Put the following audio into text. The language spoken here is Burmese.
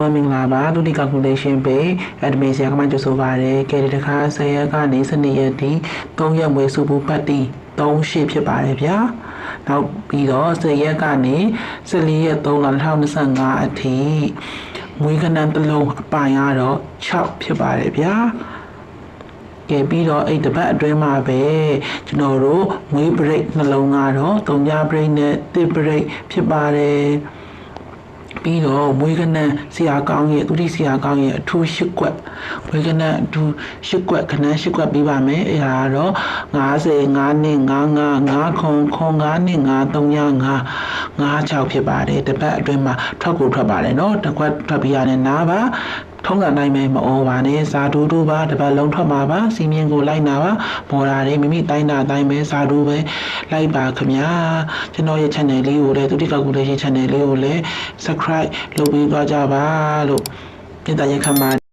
မင်္ဂလာပါဒုတိ calculation ပေး admin ဆရာကမှကြိုဆိုပါရယ်ကဲဒီတစ်ခါ10ရက်ကနေ12ရက်ထိ3ရက်မွေးစုဘူးပတ်တီ3ရှေ့ဖြစ်ပါတယ်ဗျာနောက်ပြီးတော့10ရက်ကနေ14ရက်3လ2025အထိမွေးကနန်းတစ်လုံးအပိုင်ကတော့6ဖြစ်ပါတယ်ဗျာကဲပြီးတော့အဲ့တပတ်အတွင်းမှာပဲကျွန်တော်တို့မွေး break နှလုံးကတော့3ည break နဲ့1 break ဖြစ်ပါတယ်ပြီးတော့မွေးကနန်းဆရာကောင်းရဲ့သူတိဆရာကောင်းရဲ့အထူး8ကွက်မွေးကနန်းအထူး8ကွက်ခဏ8ကွက်ပြီးပါမယ်အဲ့ဒါတော့50 9နှစ်55 9ခွန်ခွန်9နှစ်5 3ည5 56ဖြစ်ပါတယ်တပတ်အတွင်းမှာထွက်ပါတယ်เนาะတစ်ခွက်ထွက်ပြီးရတယ်နားပါထုံးစံတိုင်းပဲမအော်ပါနဲ့ဇာတူတူပါတပတ်လုံးထွက်မှာပါစီမင်းကိုလိုက်နာပါမော်တာတွေမိမိတိုင်းတာတိုင်းပဲဇာတူပဲလိုက်ပါခင်ဗျာကျွန်တော်ရဲ့ channel လေးကိုလည်းသူတိ calculation channel လေးကိုလည်း subscribe လုပ်ပေးကြပါလို့ပြန်တရခံပါ